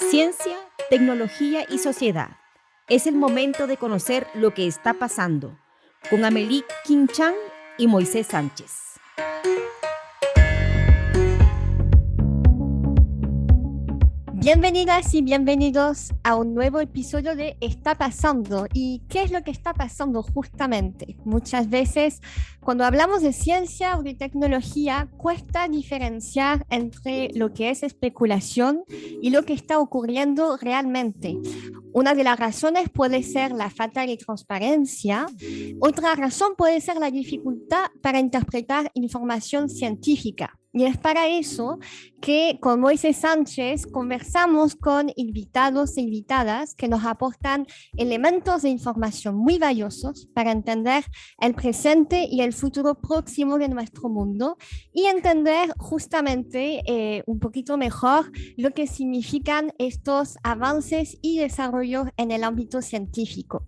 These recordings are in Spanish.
Ciencia, tecnología y sociedad. Es el momento de conocer lo que está pasando con Amélie Quinchán y Moisés Sánchez. Bienvenidas y bienvenidos a un nuevo episodio de Está pasando. ¿Y qué es lo que está pasando justamente? Muchas veces cuando hablamos de ciencia o de tecnología cuesta diferenciar entre lo que es especulación y lo que está ocurriendo realmente. Una de las razones puede ser la falta de transparencia. Otra razón puede ser la dificultad para interpretar información científica. Y es para eso que con Moisés Sánchez conversamos con invitados e invitadas que nos aportan elementos de información muy valiosos para entender el presente y el futuro próximo de nuestro mundo y entender justamente un poquito mejor lo que significan estos avances y desarrollos en el ámbito científico.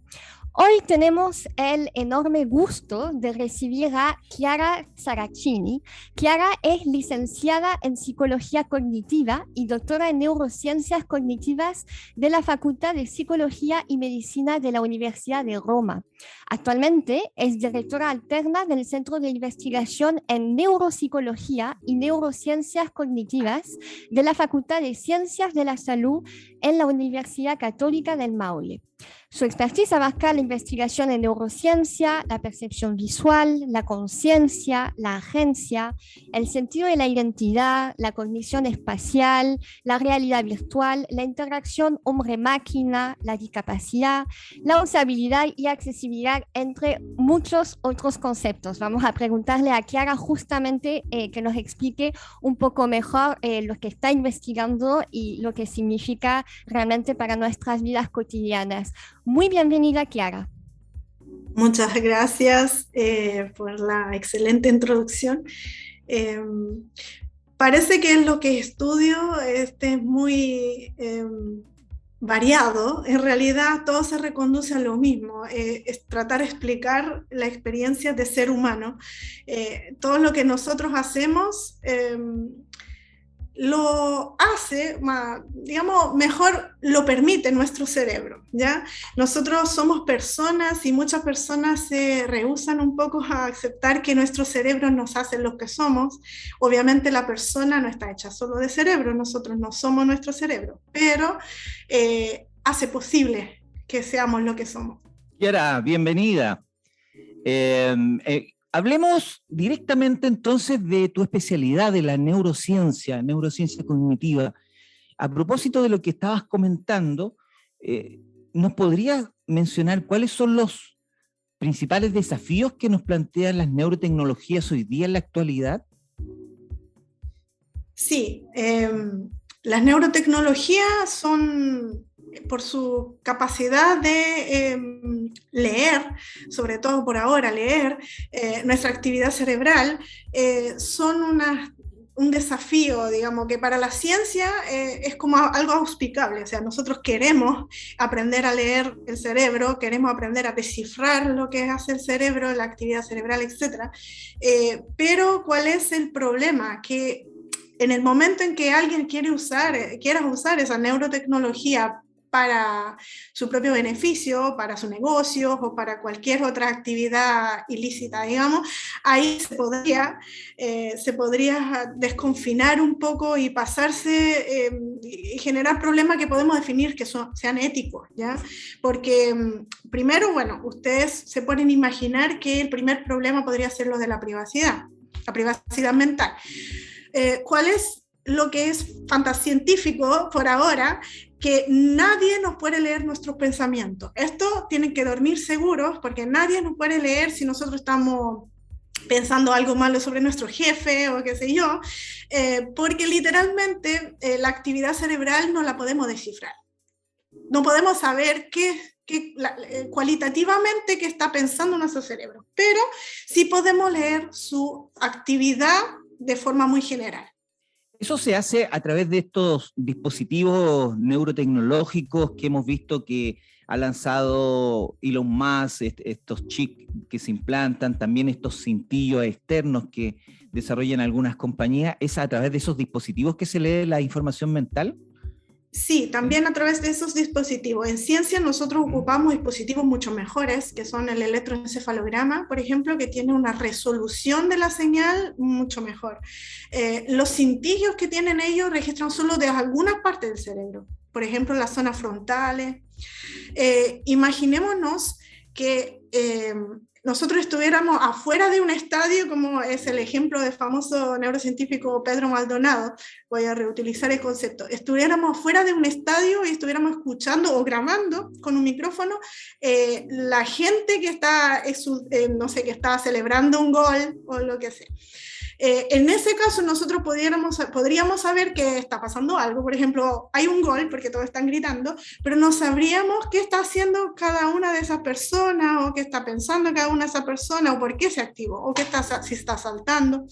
Hoy tenemos el enorme gusto de recibir a Chiara Saracini. Chiara es licenciada en Psicología Cognitiva y doctora en Neurociencias Cognitivas de la Facultad de Psicología y Medicina de la Universidad de Roma. Actualmente es directora alterna del Centro de Investigación en Neuropsicología y Neurociencias Cognitivas de la Facultad de Ciencias de la Salud en la Universidad Católica del Maule. Su expertise abarca la investigación en neurociencia, la percepción visual, la conciencia, la agencia, el sentido de la identidad, la cognición espacial, la realidad virtual, la interacción hombre-máquina, la discapacidad, la usabilidad y accesibilidad, entre muchos otros conceptos. Vamos a preguntarle a Chiara justamente que nos explique un poco mejor lo que está investigando y lo que significa realmente para nuestras vidas cotidianas. Muy bienvenida, Chiara. Muchas gracias por la excelente introducción. Parece que en lo que estudio es muy variado. En realidad todo se reconduce a lo mismo, es tratar de explicar la experiencia de ser humano. Todo lo que nosotros hacemos lo hace, digamos, mejor lo permite nuestro cerebro, ¿ya? Nosotros somos personas y muchas personas se rehúsan un poco a aceptar que nuestro cerebro nos hace lo que somos. Obviamente la persona no está hecha solo de cerebro, nosotros no somos nuestro cerebro, pero hace posible que seamos lo que somos. Chiara, bienvenida. Hablemos directamente entonces de tu especialidad, de la neurociencia cognitiva. A propósito de lo que estabas comentando, ¿nos podrías mencionar cuáles son los principales desafíos que nos plantean las neurotecnologías hoy día en la actualidad? Sí, las neurotecnologías son, por su capacidad de leer, sobre todo por ahora leer, nuestra actividad cerebral, son un desafío, digamos, que para la ciencia es como algo auspicable. O sea, nosotros queremos aprender a leer el cerebro, queremos aprender a descifrar lo que hace el cerebro, la actividad cerebral, etc. Pero ¿cuál es el problema? Que en el momento en que alguien quiera usar esa neurotecnología para su propio beneficio, para su negocio o para cualquier otra actividad ilícita, digamos, ahí se podría desconfinar un poco y pasarse y generar problemas que podemos definir que sean éticos, ¿ya? Porque primero, bueno, ustedes se pueden imaginar que el primer problema podría ser lo de la privacidad mental. ¿Cuál es lo que es fantascientífico por ahora? Que nadie nos puede leer nuestros pensamientos. Esto tienen que dormir seguros porque nadie nos puede leer si nosotros estamos pensando algo malo sobre nuestro jefe o qué sé yo, porque literalmente la actividad cerebral no la podemos descifrar. No podemos saber cualitativamente qué está pensando nuestro cerebro, pero sí podemos leer su actividad de forma muy general. Eso se hace a través de estos dispositivos neurotecnológicos que hemos visto que ha lanzado Elon Musk, estos chips que se implantan, también estos cintillos externos que desarrollan algunas compañías. ¿Es a través de esos dispositivos que se lee la información mental? Sí, también a través de esos dispositivos. En ciencia nosotros ocupamos dispositivos mucho mejores, que son el electroencefalograma, por ejemplo, que tiene una resolución de la señal mucho mejor. Los cintillos que tienen ellos registran solo de algunas partes del cerebro, por ejemplo, las zonas frontales. Imaginémonos que nosotros estuviéramos afuera de un estadio, como es el ejemplo del famoso neurocientífico Pedro Maldonado, voy a reutilizar el concepto, estuviéramos afuera de un estadio y estuviéramos escuchando o grabando con un micrófono la gente que está, no sé, que está celebrando un gol o lo que sea. En ese caso nosotros podríamos saber que está pasando algo, por ejemplo, hay un gol porque todos están gritando, pero no sabríamos qué está haciendo cada una de esas personas o qué está pensando cada una de esas personas o por qué se activó o si está saltando.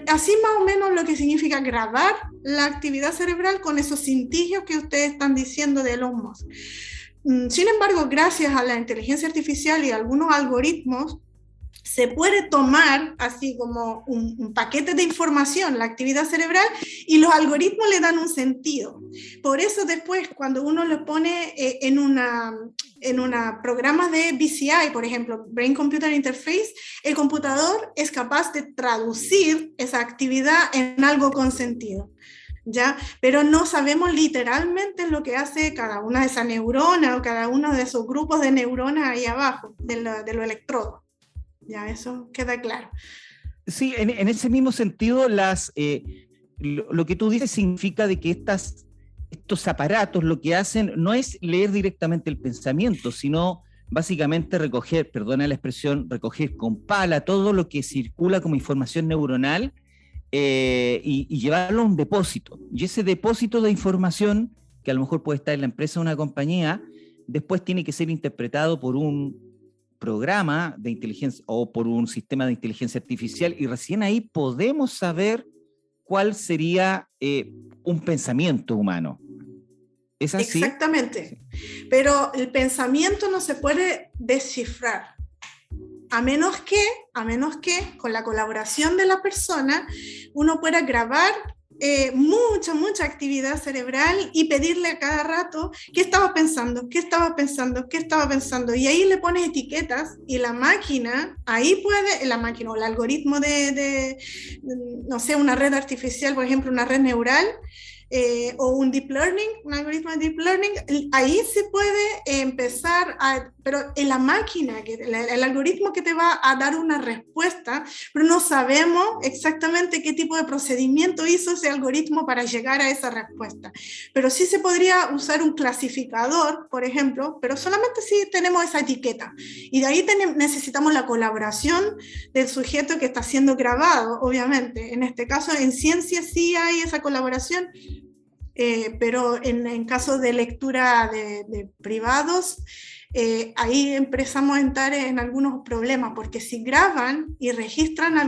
Así más o menos lo que significa grabar la actividad cerebral con esos cintillos que ustedes están diciendo de Elon Musk. Sin embargo, gracias a la inteligencia artificial y a algunos algoritmos, se puede tomar así como un paquete de información, la actividad cerebral, y los algoritmos le dan un sentido. Por eso después, cuando uno lo pone en una programa de BCI, por ejemplo, Brain Computer Interface, el computador es capaz de traducir esa actividad en algo con sentido. ¿Ya? Pero no sabemos literalmente lo que hace cada una de esas neuronas o cada uno de esos grupos de neuronas ahí abajo, de los electrodos. Ya, eso queda claro. Sí, en ese mismo sentido, lo que tú dices significa de que estos aparatos lo que hacen no es leer directamente el pensamiento, sino básicamente recoger, perdona la expresión, recoger con pala todo lo que circula como información neuronal y llevarlo a un depósito. Y ese depósito de información, que a lo mejor puede estar en la empresa o una compañía, después tiene que ser interpretado por un programa de inteligencia o por un sistema de inteligencia artificial, y recién ahí podemos saber cuál sería un pensamiento humano. ¿Es así? Exactamente. Sí. Pero el pensamiento no se puede descifrar, a menos que con la colaboración de la persona uno pueda grabar mucha actividad cerebral y pedirle a cada rato qué estaba pensando, y ahí le pones etiquetas y la máquina, o el algoritmo no sé, una red artificial, por ejemplo, una red neural, o un algoritmo de deep learning, ahí se puede empezar pero en la máquina, el algoritmo que te va a dar una respuesta, pero no sabemos exactamente qué tipo de procedimiento hizo ese algoritmo para llegar a esa respuesta. Pero sí se podría usar un clasificador, por ejemplo, pero solamente si tenemos esa etiqueta. Y de ahí necesitamos la colaboración del sujeto que está siendo grabado, obviamente. En este caso, en ciencia sí hay esa colaboración, pero en caso de lectura de privados, ahí empezamos a entrar en algunos problemas, porque si graban y registran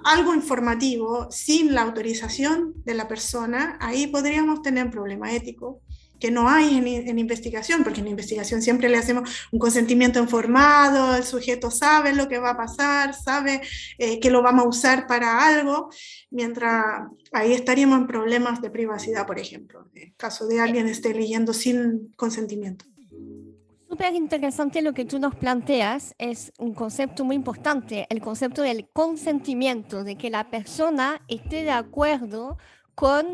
algo informativo sin la autorización de la persona, ahí podríamos tener un problema ético que no hay en investigación, porque en investigación siempre le hacemos un consentimiento informado, el sujeto sabe lo que va a pasar, sabe que lo vamos a usar para algo, mientras ahí estaríamos en problemas de privacidad, por ejemplo, en caso de alguien esté leyendo sin consentimiento. Súper interesante lo que tú nos planteas, es un concepto muy importante, el concepto del consentimiento, de que la persona esté de acuerdo con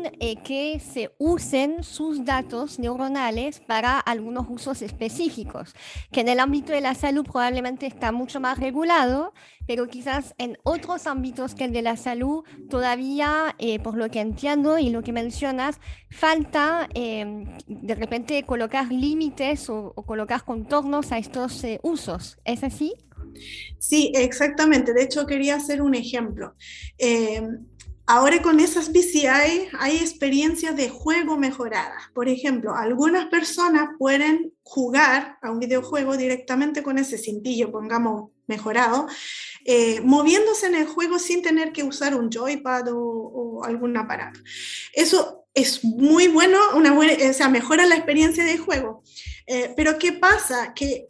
que se usen sus datos neuronales para algunos usos específicos, que en el ámbito de la salud probablemente está mucho más regulado, pero quizás en otros ámbitos que el de la salud todavía, por lo que entiendo y lo que mencionas, falta de repente colocar límites o colocar contornos a estos usos. ¿Es así? Sí, exactamente. De hecho, quería hacer un ejemplo. Ahora con esas BCI hay experiencias de juego mejoradas. Por ejemplo, algunas personas pueden jugar a un videojuego directamente con ese cintillo, pongamos mejorado, moviéndose en el juego sin tener que usar un joypad o algún aparato. Eso es muy bueno, o sea, mejora la experiencia de juego. Pero ¿qué pasa? Que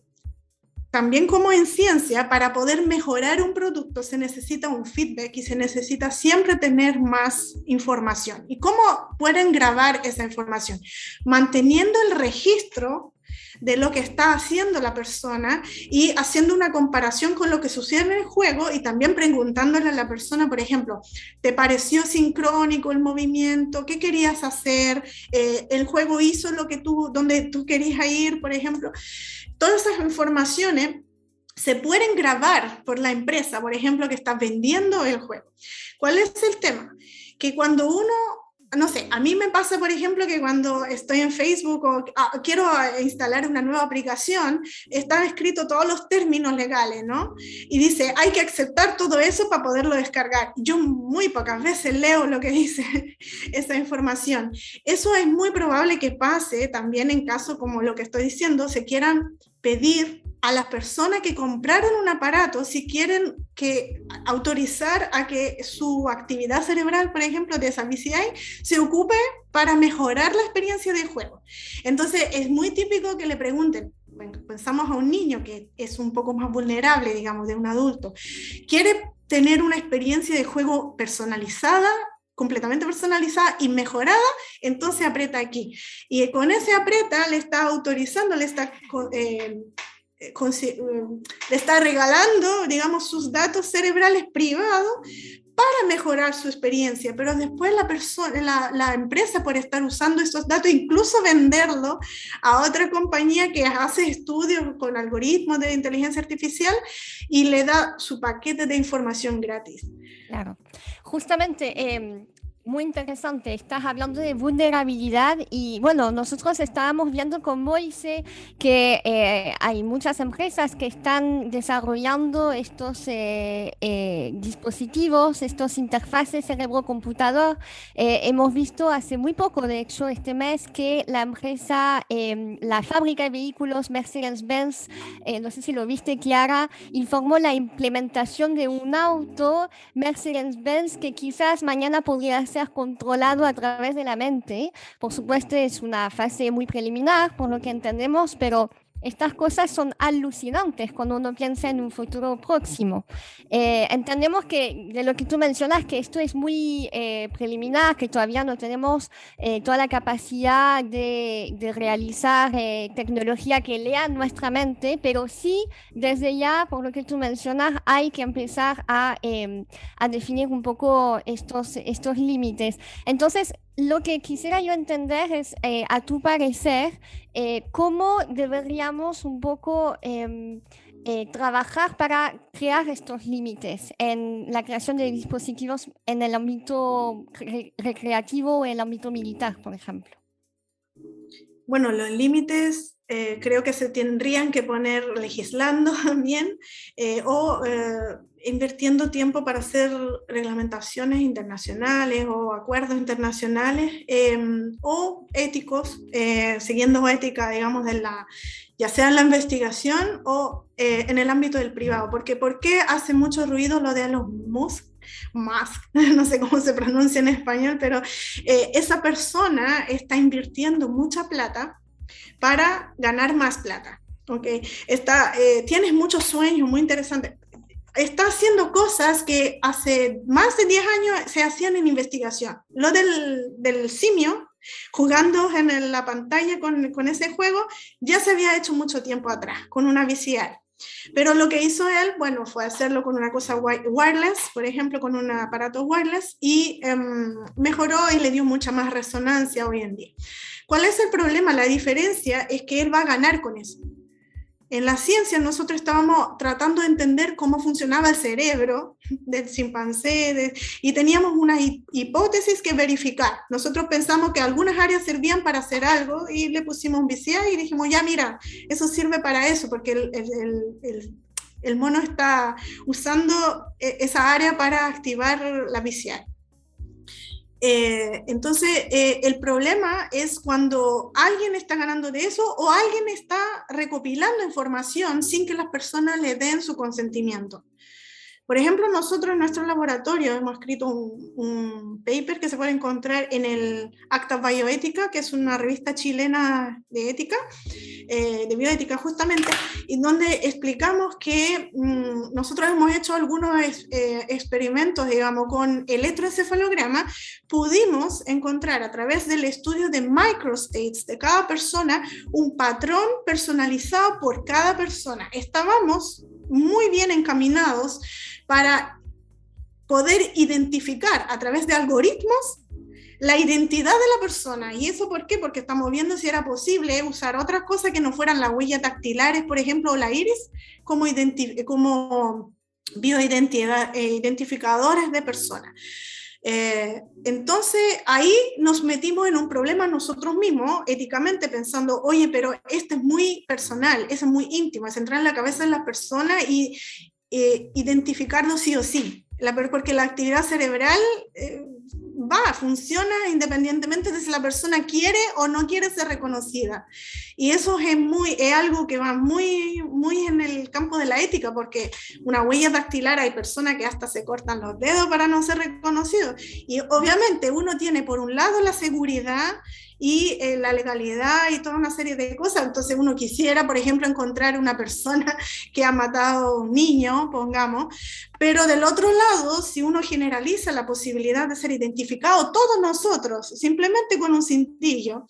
también como en ciencia, para poder mejorar un producto se necesita un feedback y se necesita siempre tener más información. ¿Y cómo pueden grabar esa información, manteniendo el registro de lo que está haciendo la persona y haciendo una comparación con lo que sucede en el juego y también preguntándole a la persona, por ejemplo, ¿te pareció sincrónico el movimiento? ¿Qué querías hacer? ¿El juego hizo lo que donde tú querías ir, por ejemplo? Todas esas informaciones se pueden grabar por la empresa, por ejemplo, que está vendiendo el juego. ¿Cuál es el tema? Que cuando uno, no sé, a mí me pasa, por ejemplo, que cuando estoy en Facebook o quiero instalar una nueva aplicación, están escritos todos los términos legales, ¿no? Y dice, hay que aceptar todo eso para poderlo descargar. Yo muy pocas veces leo lo que dice esa información. Eso es muy probable que pase también en caso como lo que estoy diciendo, se quieran pedir a las personas que compraron un aparato, si quieren autorizar a que su actividad cerebral, por ejemplo, de esa BCI, se ocupe para mejorar la experiencia del juego. Entonces, es muy típico que le pregunten, bueno, pensamos a un niño que es un poco más vulnerable, digamos, de un adulto, quiere tener una experiencia de juego personalizada, completamente personalizada y mejorada, entonces aprieta aquí. Y con ese aprieta le está autorizando, le está regalando, digamos, sus datos cerebrales privados para mejorar su experiencia, pero después la empresa, por estar usando esos datos, incluso venderlo a otra compañía que hace estudios con algoritmos de inteligencia artificial y le da su paquete de información gratis. Claro, justamente muy interesante, estás hablando de vulnerabilidad y bueno, nosotros estábamos viendo con Moise que hay muchas empresas que están desarrollando estos dispositivos, estos interfaces cerebro-computador. Hemos visto hace muy poco, de hecho este mes, que la empresa, la fábrica de vehículos Mercedes-Benz, no sé si lo viste, Chiara, informó la implementación de un auto Mercedes-Benz que quizás mañana podría ser controlado a través de la mente. Por supuesto, es una fase muy preliminar, por lo que entendemos, pero estas cosas son alucinantes cuando uno piensa en un futuro próximo. Entendemos que de lo que tú mencionas, que esto es muy preliminar, que todavía no tenemos toda la capacidad de realizar tecnología que lea nuestra mente, pero sí, desde ya, por lo que tú mencionas, hay que empezar a definir un poco estos límites. Entonces, lo que quisiera yo entender es, a tu parecer, cómo deberíamos un poco trabajar para crear estos límites en la creación de dispositivos en el ámbito recreativo o en el ámbito militar, por ejemplo. Bueno, los límites creo que se tendrían que poner legislando también o invirtiendo tiempo para hacer reglamentaciones internacionales o acuerdos internacionales o éticos, siguiendo ética, digamos, ya sea en la investigación o en el ámbito del privado. Porque ¿por qué hace mucho ruido lo de los Musk, no sé cómo se pronuncia en español, pero esa persona está invirtiendo mucha plata para ganar más plata, ¿okay? Tienes muchos sueños muy interesantes, está haciendo cosas que hace más de 10 años se hacían en investigación. Lo del simio jugando en la pantalla con ese juego ya se había hecho mucho tiempo atrás, con una VCR. Pero lo que hizo él, bueno, fue hacerlo con una cosa wireless, por ejemplo, con un aparato wireless, y mejoró y le dio mucha más resonancia hoy en día. ¿Cuál es el problema? La diferencia es que él va a ganar con eso. En la ciencia nosotros estábamos tratando de entender cómo funcionaba el cerebro del chimpancé y teníamos una hipótesis que verificar. Nosotros pensamos que algunas áreas servían para hacer algo y le pusimos un VCI y dijimos, ya mira, eso sirve para eso, porque el mono está usando esa área para activar la VCI. Entonces, el problema es cuando alguien está ganando de eso o alguien está recopilando información sin que las personas le den su consentimiento. Por ejemplo, nosotros en nuestro laboratorio hemos escrito un paper que se puede encontrar en el Acta Bioética, que es una revista chilena de ética, de bioética justamente, y donde explicamos que nosotros hemos hecho algunos experimentos, digamos, con electroencefalograma. Pudimos encontrar a través del estudio de microstates de cada persona un patrón personalizado por cada persona. Estábamos muy bien encaminados para poder identificar a través de algoritmos la identidad de la persona. ¿Y eso por qué? Porque estamos viendo si era posible usar otras cosas que no fueran las huellas dactilares, por ejemplo, o la iris, como bioidentificadores de personas. Entonces ahí nos metimos en un problema nosotros mismos, éticamente, pensando, oye, pero esto es muy personal, eso es muy íntimo, es entrar en la cabeza de las personas y identificarlo sí o sí, porque la actividad cerebral funciona independientemente de si la persona quiere o no quiere ser reconocida. Y eso es algo que va muy, muy en el campo de la ética, porque una huella dactilar, hay personas que hasta se cortan los dedos para no ser reconocidos. Y obviamente uno tiene por un lado la seguridad y la legalidad y toda una serie de cosas. Entonces uno quisiera, por ejemplo, encontrar una persona que ha matado a un niño, pongamos, pero del otro lado, si uno generaliza la posibilidad de ser identificado, todos nosotros, simplemente con un cintillo,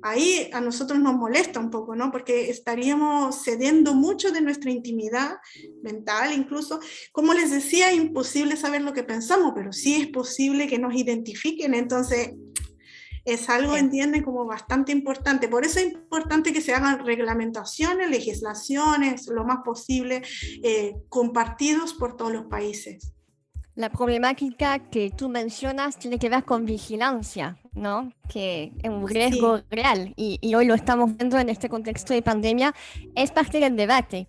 ahí a nosotros nos molesta un poco, ¿no? Porque estaríamos cediendo mucho de nuestra intimidad mental, incluso, como les decía, imposible saber lo que pensamos, pero sí es posible que nos identifiquen. Entonces es algo, entienden, como bastante importante. Por eso es importante que se hagan reglamentaciones, legislaciones, lo más posible, compartidos por todos los países. La problemática que tú mencionas tiene que ver con vigilancia, ¿no? Que es un riesgo real y hoy lo estamos viendo en este contexto de pandemia, es parte del debate.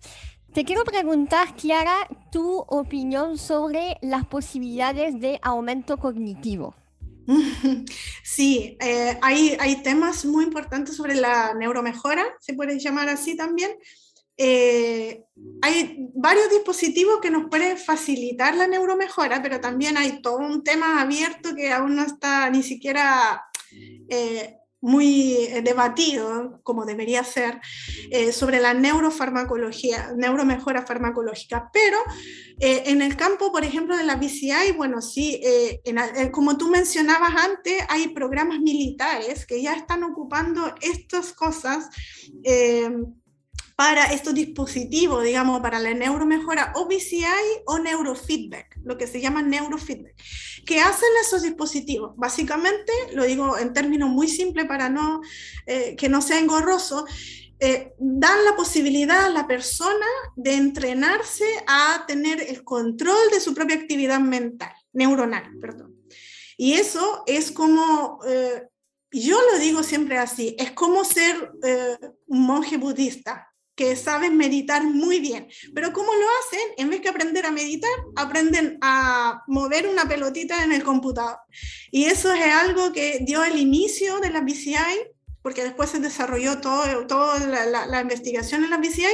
Te quiero preguntar, Chiara, tu opinión sobre las posibilidades de aumento cognitivo. Sí, hay temas muy importantes sobre la neuromejora, se puede llamar así también. Hay varios dispositivos que nos pueden facilitar la neuromejora, pero también hay todo un tema abierto que aún no está ni siquiera muy debatido, como debería ser, sobre la neuromejora farmacológica. Pero en el campo, por ejemplo, de la BCI, bueno, sí, como tú mencionabas antes, hay programas militares que ya están ocupando estas cosas para estos dispositivos, digamos, para la neuromejora, o BCI o neurofeedback, lo que se llama neurofeedback. ¿Qué hacen esos dispositivos? Básicamente, lo digo en términos muy simples para que no sea engorroso, dan la posibilidad a la persona de entrenarse a tener el control de su propia actividad neuronal, perdón. Y eso es como, yo lo digo siempre así, es como ser un monje budista, que saben meditar muy bien. Pero ¿cómo lo hacen? En vez que aprender a meditar, aprenden a mover una pelotita en el computador. Y eso es algo que dio el inicio de la BCI, porque después se desarrolló toda la investigación en la BCI,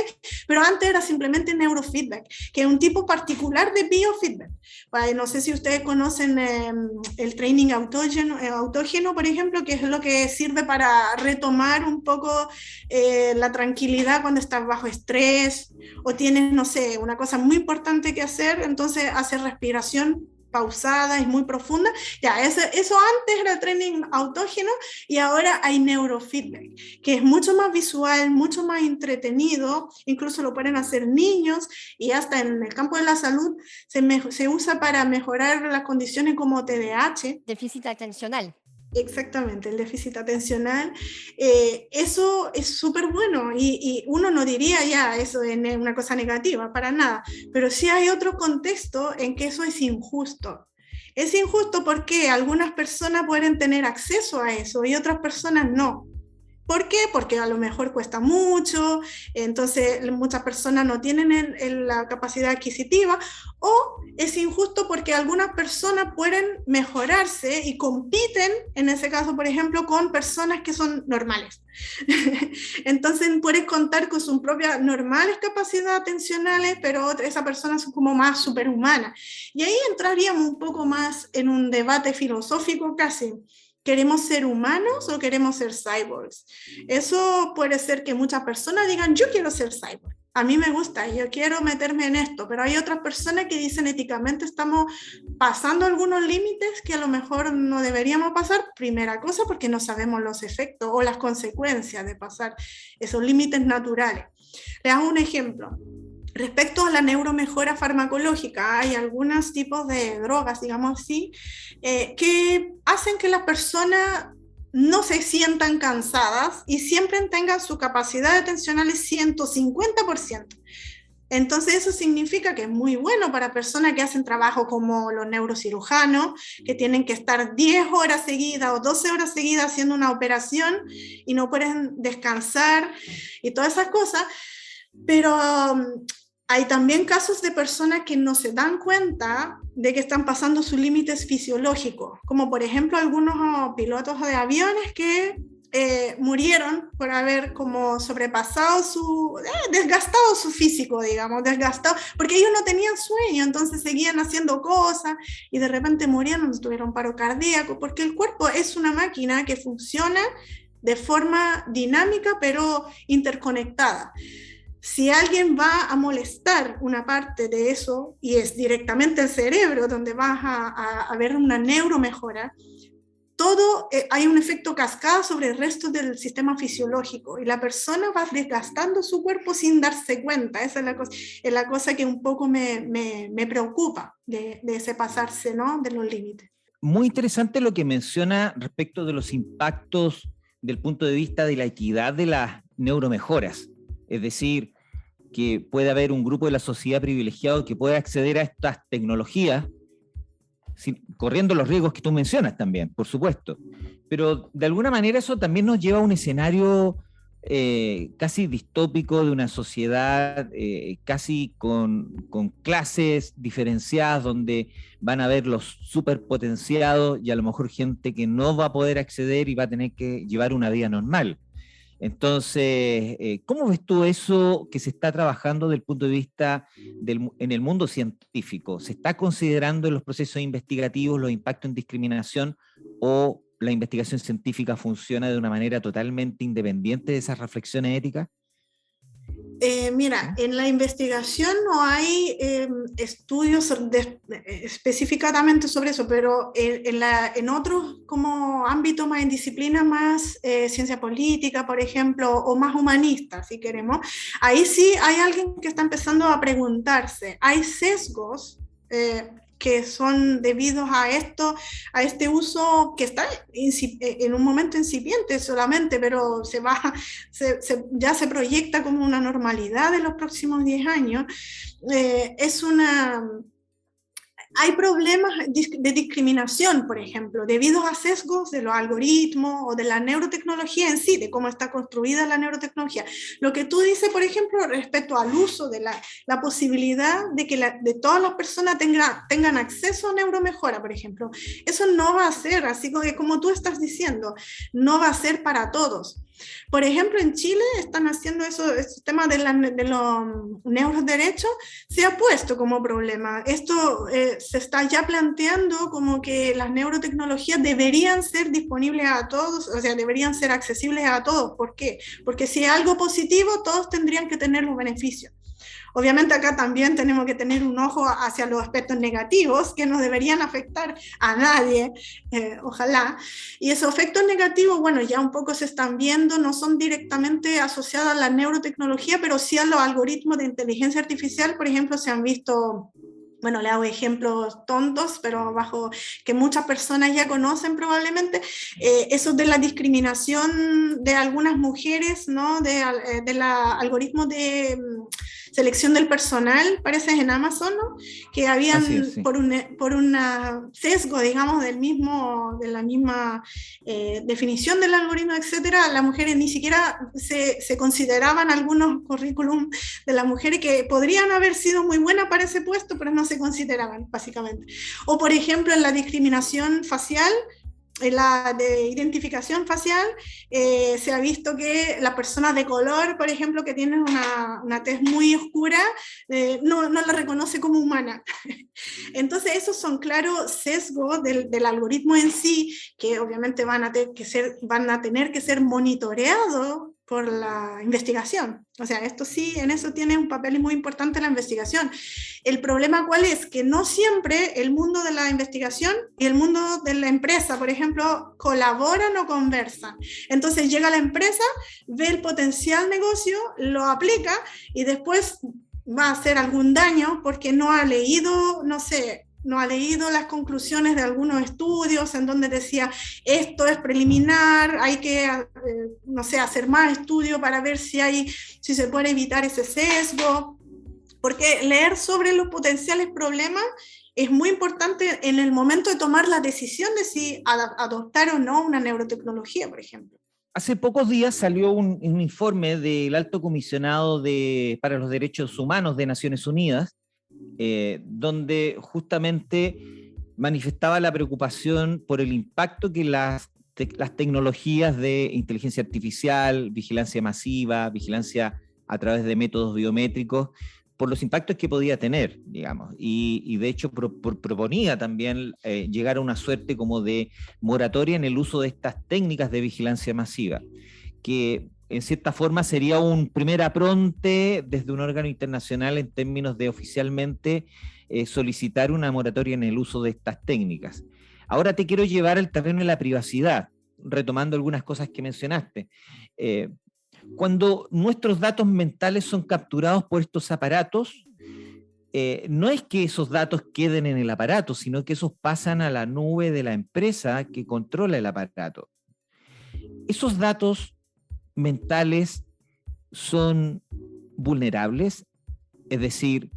pero antes era simplemente neurofeedback, que es un tipo particular de biofeedback. No sé si ustedes conocen el training autógeno, por ejemplo, que es lo que sirve para retomar un poco la tranquilidad cuando estás bajo estrés o tienes, no sé, una cosa muy importante que hacer, entonces hacer respiración pausada, es muy profunda. Ya, eso antes era training autógeno y ahora hay neurofeedback, que es mucho más visual, mucho más entretenido, incluso lo pueden hacer niños y hasta en el campo de la salud se usa para mejorar las condiciones como TDAH. Déficit atencional. Exactamente, el déficit atencional, eso es súper bueno y uno no diría ya eso es una cosa negativa, para nada, pero sí hay otro contexto en que eso es injusto. Es injusto porque algunas personas pueden tener acceso a eso y otras personas no. ¿Por qué? Porque a lo mejor cuesta mucho, entonces muchas personas no tienen la capacidad adquisitiva, o es injusto porque algunas personas pueden mejorarse y compiten, en ese caso, por ejemplo, con personas que son normales. Entonces pueden contar con sus propias normales capacidades atencionales, pero esa persona es como más superhumana. Y ahí entraríamos un poco más en un debate filosófico casi. ¿Queremos ser humanos o queremos ser cyborgs? Eso puede ser que muchas personas digan, yo quiero ser cyborg. A mí me gusta, yo quiero meterme en esto, pero hay otras personas que dicen éticamente estamos pasando algunos límites que a lo mejor no deberíamos pasar, primera cosa porque no sabemos los efectos o las consecuencias de pasar esos límites naturales. Les hago un ejemplo. Respecto a la neuromejora farmacológica, hay algunos tipos de drogas, digamos así, que hacen que las personas no se sientan cansadas y siempre tengan su capacidad atencional 150%. Entonces eso significa que es muy bueno para personas que hacen trabajo como los neurocirujanos, que tienen que estar 10 horas seguidas o 12 horas seguidas haciendo una operación y no pueden descansar y todas esas cosas. Pero hay también casos de personas que no se dan cuenta de que están pasando sus límites fisiológicos, como por ejemplo algunos pilotos de aviones que murieron por haber como sobrepasado desgastado su físico, digamos, desgastado, porque ellos no tenían sueño, entonces seguían haciendo cosas y de repente morían, tuvieron paro cardíaco, porque el cuerpo es una máquina que funciona de forma dinámica pero interconectada. Si alguien va a molestar una parte de eso, y es directamente el cerebro donde vas a ver una neuromejora, hay un efecto cascada sobre el resto del sistema fisiológico, y la persona va desgastando su cuerpo sin darse cuenta. Esa es la cosa que un poco me preocupa de ese pasarse, ¿no?, de los límites. Muy interesante lo que menciona respecto de los impactos del punto de vista de la equidad de las neuromejoras. Es decir, que puede haber un grupo de la sociedad privilegiado que pueda acceder a estas tecnologías, corriendo los riesgos que tú mencionas también, por supuesto. Pero de alguna manera eso también nos lleva a un escenario casi distópico de una sociedad casi con clases diferenciadas, donde van a haber los superpotenciados y a lo mejor gente que no va a poder acceder y va a tener que llevar una vida normal. Entonces, ¿cómo ves tú eso que se está trabajando desde el punto de vista en el mundo científico? ¿Se está considerando en los procesos investigativos los impactos en discriminación, o la investigación científica funciona de una manera totalmente independiente de esas reflexiones éticas? Mira, en la investigación no hay estudios específicamente sobre eso, pero en otros como ámbitos más en disciplinas más ciencia política, por ejemplo, o más humanistas, si queremos, ahí sí hay alguien que está empezando a preguntarse, ¿hay sesgos que son debidos a este uso que está en un momento incipiente solamente, pero ya se proyecta como una normalidad en los próximos 10 años? Hay problemas de discriminación, por ejemplo, debido a sesgos de los algoritmos o de la neurotecnología en sí, de cómo está construida la neurotecnología. Lo que tú dices, por ejemplo, respecto al uso de la posibilidad de que de todas las personas tengan acceso a neuromejora, por ejemplo, eso no va a ser, así como tú estás diciendo, no va a ser para todos. Por ejemplo, en Chile están haciendo eso, este tema de los neuroderechos se ha puesto como problema. Esto se está ya planteando como que las neurotecnologías deberían ser disponibles a todos, o sea, deberían ser accesibles a todos. ¿Por qué? Porque si es algo positivo, todos tendrían que tener los beneficios. Obviamente acá también tenemos que tener un ojo hacia los aspectos negativos que no deberían afectar a nadie, ojalá. Y esos efectos negativos, bueno, ya un poco se están viendo, no son directamente asociados a la neurotecnología, pero sí a los algoritmos de inteligencia artificial. Por ejemplo, se han visto, bueno, le hago ejemplos tontos, pero que muchas personas ya conocen probablemente, eso de la discriminación de algunas mujeres, ¿no? De los algoritmos selección del personal, parece en Amazon, ¿no? Que habían, es, sí. por un sesgo, digamos, de la misma definición del algoritmo, etcétera, las mujeres ni siquiera se consideraban algunos currículum de las mujeres que podrían haber sido muy buenas para ese puesto, pero no se consideraban, básicamente. O, por ejemplo, en la discriminación facial, en la de identificación facial, se ha visto que las personas de color, por ejemplo, que tienen una tez muy oscura, no la reconoce como humana. Entonces, esos son claros sesgos del algoritmo en sí, que obviamente van a tener que ser monitoreados por la investigación. O sea, esto sí, en eso tiene un papel muy importante la investigación. El problema, ¿cuál es? Que no siempre el mundo de la investigación y el mundo de la empresa, por ejemplo, colaboran o conversan. Entonces llega la empresa, ve el potencial negocio, lo aplica y después va a hacer algún daño porque no ha leído, no sé, no ha leído las conclusiones de algunos estudios en donde decía esto es preliminar, hay que, no sé, hacer más estudios para ver si se puede evitar ese sesgo, porque leer sobre los potenciales problemas es muy importante en el momento de tomar la decisión de si adoptar o no una neurotecnología, por ejemplo. Hace pocos días salió un informe del Alto Comisionado para los Derechos Humanos de Naciones Unidas, donde justamente manifestaba la preocupación por el impacto que las tecnologías de inteligencia artificial, vigilancia masiva, vigilancia a través de métodos biométricos, por los impactos que podía tener, digamos, y de hecho proponía también llegar a una suerte como de moratoria en el uso de estas técnicas de vigilancia masiva, que en cierta forma sería un primer apronte desde un órgano internacional en términos de oficialmente solicitar una moratoria en el uso de estas técnicas. Ahora te quiero llevar al terreno de la privacidad, retomando algunas cosas que mencionaste. Cuando nuestros datos mentales son capturados por estos aparatos, no es que esos datos queden en el aparato, sino que esos pasan a la nube de la empresa que controla el aparato. Esos datos mentales son vulnerables, es decir,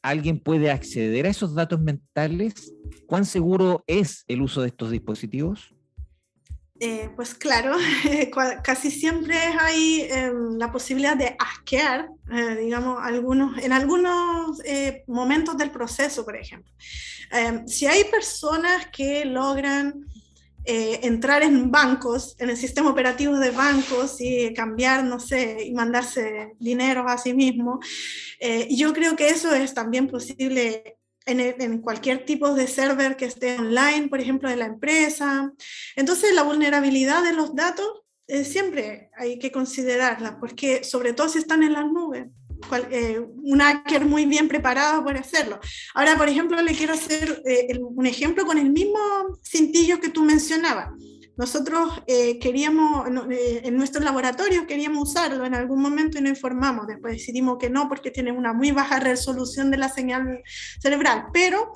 ¿alguien puede acceder a esos datos mentales? ¿Cuán seguro es el uso de estos dispositivos? Pues claro, casi siempre hay la posibilidad de hackear, digamos, en algunos momentos del proceso, por ejemplo. Si hay personas que logran entrar en bancos, en el sistema operativo de bancos y cambiar, no sé, y mandarse dinero a sí mismo, yo creo que eso es también posible en cualquier tipo de server que esté online, por ejemplo, de la empresa. Entonces, la vulnerabilidad de los datos siempre hay que considerarla, porque sobre todo si están en las nubes, un hacker muy bien preparado puede hacerlo. Ahora, por ejemplo, le quiero hacer un ejemplo con el mismo cintillo que tú mencionabas. Nosotros queríamos, en nuestros laboratorios queríamos usarlo en algún momento y nos informamos, después decidimos que no porque tiene una muy baja resolución de la señal cerebral, pero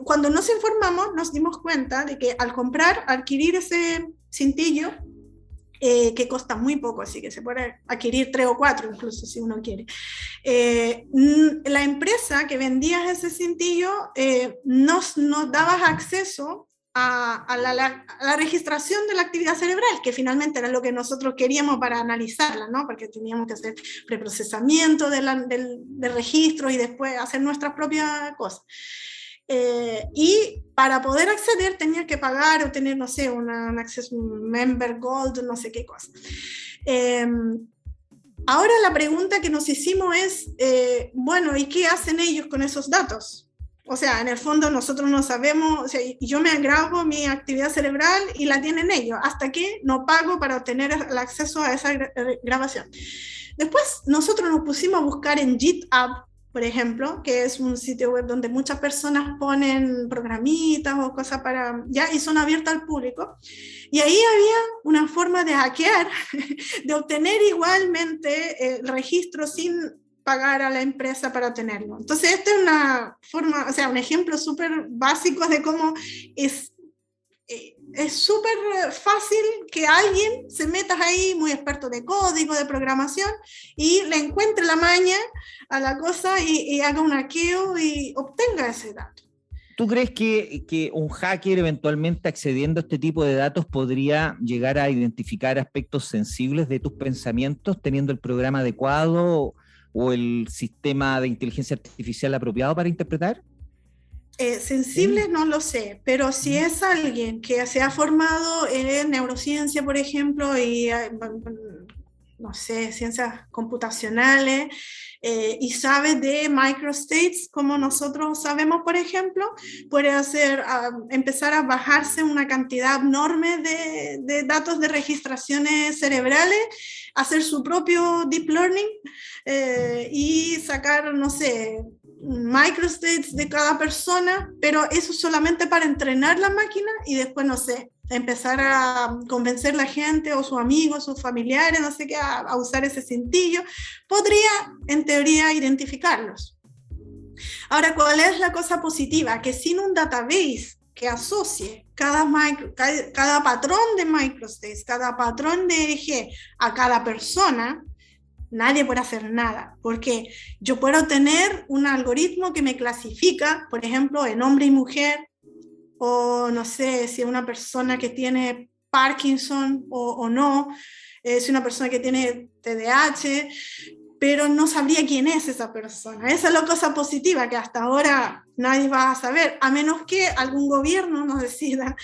cuando nos informamos nos dimos cuenta de que al adquirir ese cintillo, que cuesta muy poco, así que se puede adquirir 3 o 4 incluso si uno quiere. La empresa que vendía ese cintillo nos daba acceso a la registración de la actividad cerebral, que finalmente era lo que nosotros queríamos para analizarla, ¿no? Porque teníamos que hacer preprocesamiento del registro y después hacer nuestras propias cosas. Y para poder acceder tenía que pagar o tener, no sé, un acceso, un member gold, no sé qué cosa. Ahora la pregunta que nos hicimos es, bueno, ¿y qué hacen ellos con esos datos? O sea, en el fondo nosotros no sabemos, o sea, yo me grabo mi actividad cerebral y la tienen ellos, hasta que no pago para obtener el acceso a esa grabación. Después nosotros nos pusimos a buscar en GitHub, por ejemplo, que es un sitio web donde muchas personas ponen programitas o cosas y son abiertas al público. Y ahí había una forma de hackear, de obtener igualmente el registro sin pagar a la empresa para tenerlo. Entonces, esta es una forma, o sea, un ejemplo súper básico de cómo es súper fácil que alguien se meta ahí, muy experto de código, de programación, y le encuentre la maña a la cosa y haga un hackeo y obtenga ese dato. ¿Tú crees que un hacker eventualmente accediendo a este tipo de datos podría llegar a identificar aspectos sensibles de tus pensamientos teniendo el programa adecuado o el sistema de inteligencia artificial apropiado para interpretar? Sensibles no lo sé, pero si es alguien que se ha formado en neurociencia, por ejemplo, y no sé, ciencias computacionales, y sabe de microstates, como nosotros sabemos, por ejemplo, puede empezar a bajarse una cantidad enorme de datos de registraciones cerebrales, hacer su propio deep learning y sacar, no sé, microstates de cada persona, pero eso solamente para entrenar la máquina y después, no sé, empezar a convencer a la gente o sus amigos, sus familiares, no sé qué, a usar ese cintillo, podría, en teoría, identificarlos. Ahora, ¿cuál es la cosa positiva? Que sin un database que asocie cada patrón de microstates, cada patrón de EEG a cada persona, nadie puede hacer nada, porque yo puedo tener un algoritmo que me clasifica, por ejemplo, en hombre y mujer, o no sé, si es una persona que tiene Parkinson o no, si una persona que tiene TDAH, pero no sabría quién es esa persona. Esa es la cosa positiva, que hasta ahora nadie va a saber, a menos que algún gobierno nos decida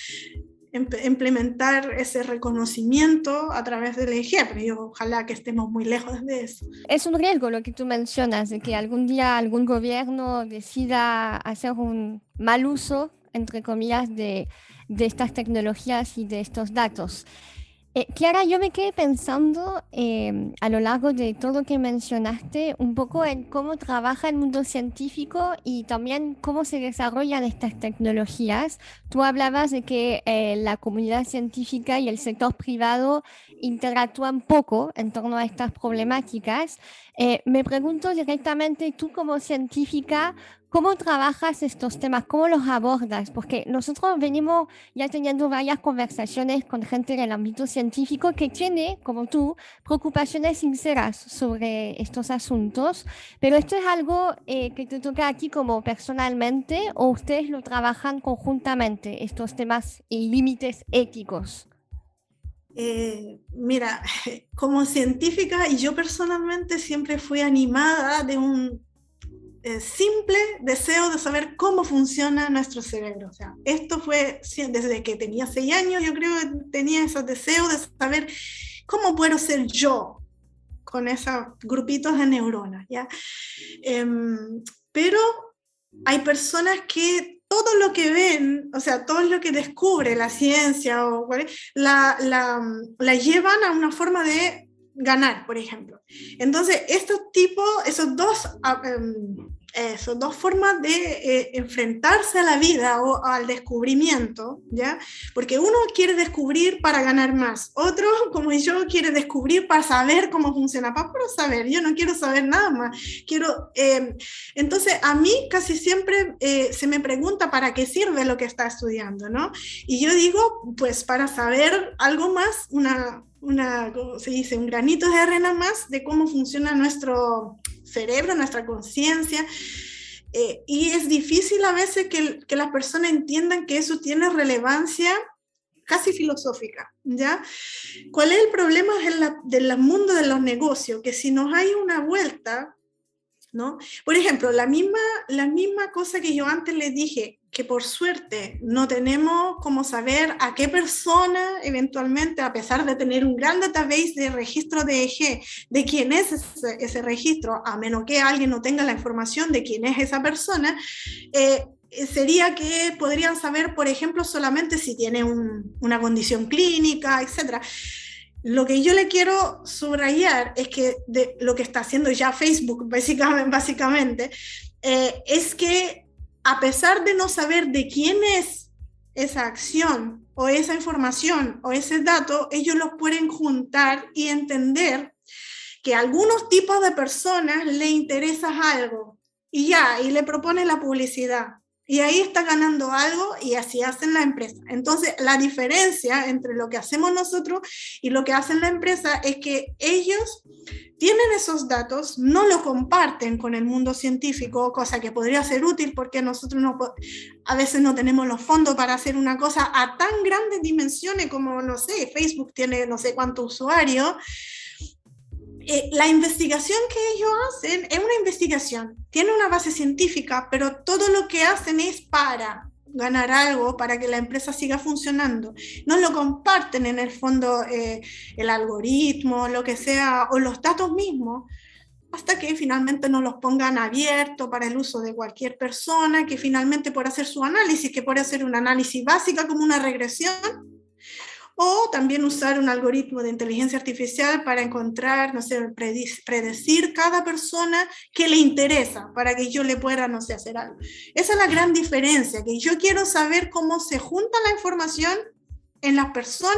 implementar ese reconocimiento a través del EEG, pero ojalá que estemos muy lejos de eso. Es un riesgo lo que tú mencionas, de que algún día algún gobierno decida hacer un mal uso, entre comillas, de estas tecnologías y de estos datos. Clara, yo me quedé pensando a lo largo de todo lo que mencionaste un poco en cómo trabaja el mundo científico y también cómo se desarrollan estas tecnologías. Tú hablabas de que la comunidad científica y el sector privado interactúan poco en torno a estas problemáticas. Me pregunto directamente, tú como científica, ¿cómo trabajas estos temas? ¿Cómo los abordas? Porque nosotros venimos ya teniendo varias conversaciones con gente del ámbito científico que tiene, como tú, preocupaciones sinceras sobre estos asuntos, pero esto es algo que te toca aquí como personalmente o ustedes lo trabajan conjuntamente, estos temas y límites éticos. Mira, como científica y yo personalmente siempre fui animada de un simple deseo de saber cómo funciona nuestro cerebro. O sea, esto fue desde que tenía 6 años, yo creo que tenía ese deseo de saber cómo puedo ser yo con esos grupitos de neuronas, ¿ya? Pero hay personas que todo lo que ven, o sea, todo lo que descubre la ciencia o la llevan a una forma de ganar, por ejemplo. Entonces, esas dos formas de enfrentarse a la vida o al descubrimiento, ¿ya? Porque uno quiere descubrir para ganar más, otro, como yo, quiere descubrir para saber cómo funciona, para saber, yo no quiero saber nada más. Entonces, a mí casi siempre se me pregunta para qué sirve lo que está estudiando, ¿no? Y yo digo, pues para saber algo más, ¿cómo se dice? Un granito de arena más de cómo funciona nuestro cerebro, nuestra conciencia, y es difícil a veces que las personas entiendan que eso tiene relevancia casi filosófica, ¿ya? ¿Cuál es el problema del mundo de los negocios? Que si nos hay una vuelta, ¿no? Por ejemplo, la misma cosa que yo antes les dije, que por suerte no tenemos cómo saber a qué persona eventualmente, a pesar de tener un gran database de registro de EEG, de quién es ese registro, a menos que alguien no tenga la información de quién es esa persona, sería que podrían saber, por ejemplo, solamente si tiene una condición clínica, etc. Lo que yo le quiero subrayar es que lo que está haciendo ya Facebook, básicamente es que a pesar de no saber de quién es esa acción o esa información o ese dato, ellos los pueden juntar y entender que a algunos tipos de personas le interesa algo y le propone la publicidad. Y ahí está ganando algo y así hacen la empresa. Entonces, la diferencia entre lo que hacemos nosotros y lo que hacen la empresa es que ellos tienen esos datos, no lo comparten con el mundo científico, cosa que podría ser útil porque nosotros a veces no tenemos los fondos para hacer una cosa a tan grandes dimensiones como, no sé, Facebook tiene no sé cuántos usuarios. La investigación que ellos hacen es una investigación, tiene una base científica, pero todo lo que hacen es para ganar algo, para que la empresa siga funcionando. No lo comparten en el fondo el algoritmo, lo que sea, o los datos mismos, hasta que finalmente no los pongan abiertos para el uso de cualquier persona, que finalmente pueda hacer su análisis, que puede hacer un análisis básica como una regresión, o también usar un algoritmo de inteligencia artificial para encontrar, no sé, predecir cada persona que le interesa para que yo le pueda, no sé, hacer algo. Esa es la gran diferencia, que yo quiero saber cómo se junta la información en las personas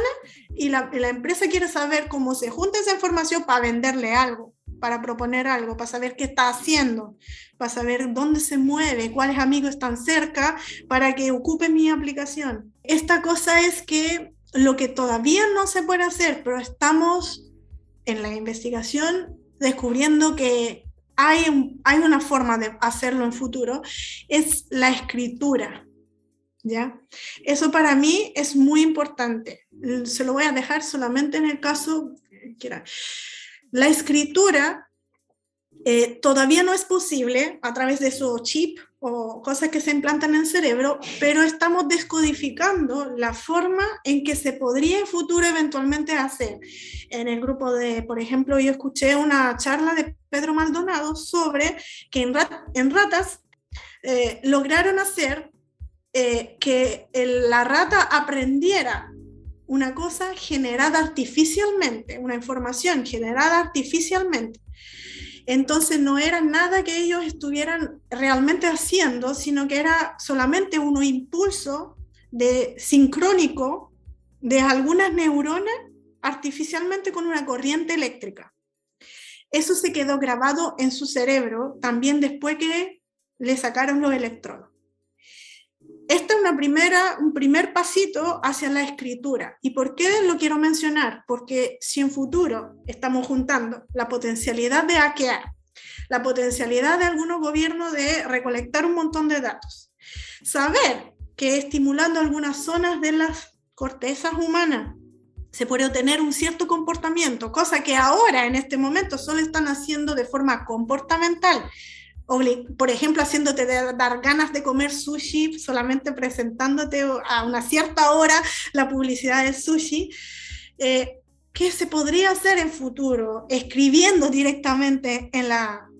y la empresa quiere saber cómo se junta esa información para venderle algo, para proponer algo, para saber qué está haciendo, para saber dónde se mueve, cuáles amigos están cerca para que ocupe mi aplicación. Esta cosa es que lo que todavía no se puede hacer, pero estamos en la investigación descubriendo que hay una forma de hacerlo en futuro, es la escritura, ¿ya? Eso para mí es muy importante. Se lo voy a dejar solamente en el caso que era. La escritura todavía no es posible a través de su chip o cosas que se implantan en el cerebro, pero estamos descodificando la forma en que se podría en futuro eventualmente hacer. En el grupo de, por ejemplo, yo escuché una charla de Pedro Maldonado sobre que en ratas lograron hacer que la rata aprendiera una cosa generada artificialmente, una información generada artificialmente. Entonces no era nada que ellos estuvieran realmente haciendo, sino que era solamente un impulso sincrónico de algunas neuronas artificialmente con una corriente eléctrica. Eso se quedó grabado en su cerebro también después que le sacaron los electrodos. Este es un primer pasito hacia la escritura. ¿Y por qué lo quiero mencionar? Porque si en futuro estamos juntando la potencialidad de hackear, la potencialidad de algunos gobiernos de recolectar un montón de datos, saber que estimulando algunas zonas de las cortezas humanas se puede obtener un cierto comportamiento, cosa que ahora en este momento solo están haciendo de forma comportamental, por ejemplo, haciéndote dar ganas de comer sushi, solamente presentándote a una cierta hora la publicidad del sushi, ¿qué se podría hacer en futuro? Escribiendo directamente en la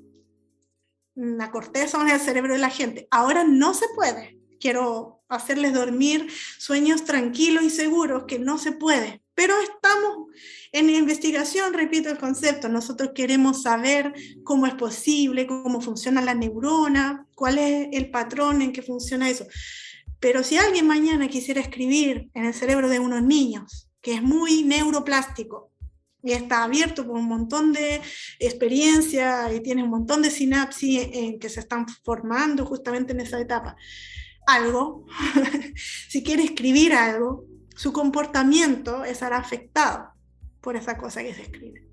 corteza o en el cerebro de la gente. Ahora no se puede. Quiero hacerles dormir sueños tranquilos y seguros, que no se puede. Pero estamos en investigación, repito el concepto, nosotros queremos saber cómo es posible, cómo funciona la neurona, cuál es el patrón en que funciona eso. Pero si alguien mañana quisiera escribir en el cerebro de unos niños, que es muy neuroplástico, y está abierto por un montón de experiencia y tiene un montón de sinapsis que se están formando justamente en esa etapa, algo, si quiere escribir algo, su comportamiento estará afectado por esa cosa que se escribe.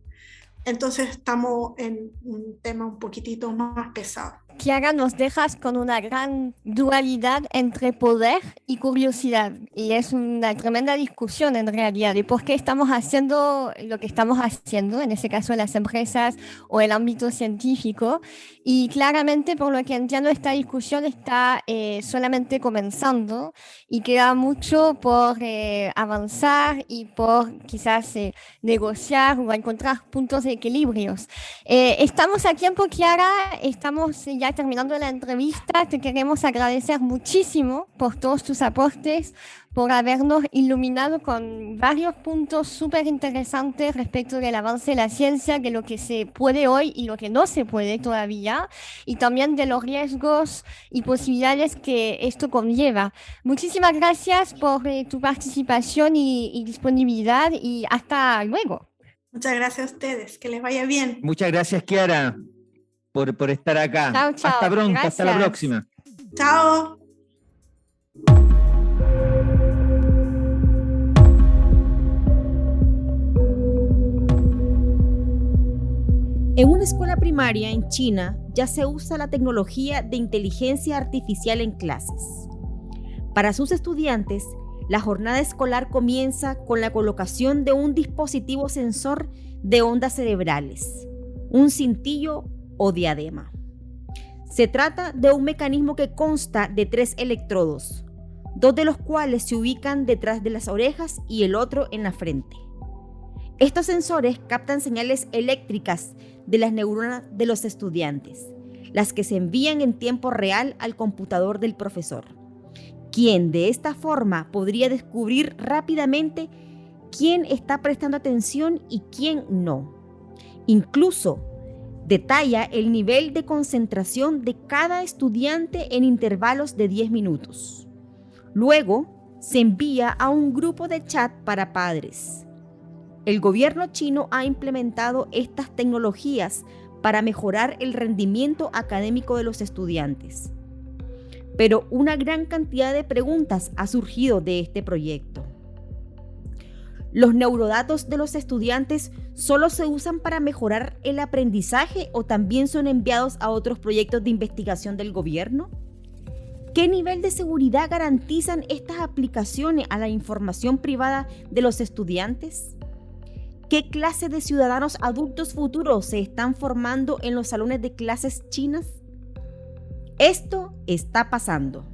Entonces estamos en un tema un poquitito más pesado. Chiara, nos dejas con una gran dualidad entre poder y curiosidad. Y es una tremenda discusión en realidad de por qué estamos haciendo lo que estamos haciendo, en ese caso en las empresas o el ámbito científico. Y claramente, por lo que entiendo, esta discusión está solamente comenzando y queda mucho por avanzar y por quizás negociar o encontrar puntos de equilibrios. Estamos a tiempo, Chiara, estamos ya terminando la entrevista. Te queremos agradecer muchísimo por todos tus aportes, por habernos iluminado con varios puntos súper interesantes respecto del avance de la ciencia, de lo que se puede hoy y lo que no se puede todavía, y también de los riesgos y posibilidades que esto conlleva. Muchísimas gracias por tu participación y disponibilidad, y hasta luego. Muchas gracias a ustedes, que les vaya bien. Muchas gracias, Chiara, por estar acá. Chao, chao. Hasta pronto, Gracias. hasta la próxima. Chao. En una escuela primaria en China ya se usa la tecnología de inteligencia artificial en clases. Para sus estudiantes, la jornada escolar comienza con la colocación de un dispositivo sensor de ondas cerebrales, un cintillo o diadema. Se trata de un mecanismo que consta de 3 electrodos, 2 de los cuales se ubican detrás de las orejas y el otro en la frente. Estos sensores captan señales eléctricas de las neuronas de los estudiantes, las que se envían en tiempo real al computador del profesor, quien de esta forma podría descubrir rápidamente quién está prestando atención y quién no. Incluso detalla el nivel de concentración de cada estudiante en intervalos de 10 minutos. Luego, se envía a un grupo de chat para padres. El gobierno chino ha implementado estas tecnologías para mejorar el rendimiento académico de los estudiantes. Pero una gran cantidad de preguntas ha surgido de este proyecto. ¿Los neurodatos de los estudiantes solo se usan para mejorar el aprendizaje o también son enviados a otros proyectos de investigación del gobierno? ¿Qué nivel de seguridad garantizan estas aplicaciones a la información privada de los estudiantes? ¿Qué clase de ciudadanos adultos futuros se están formando en los salones de clases chinas? Esto está pasando.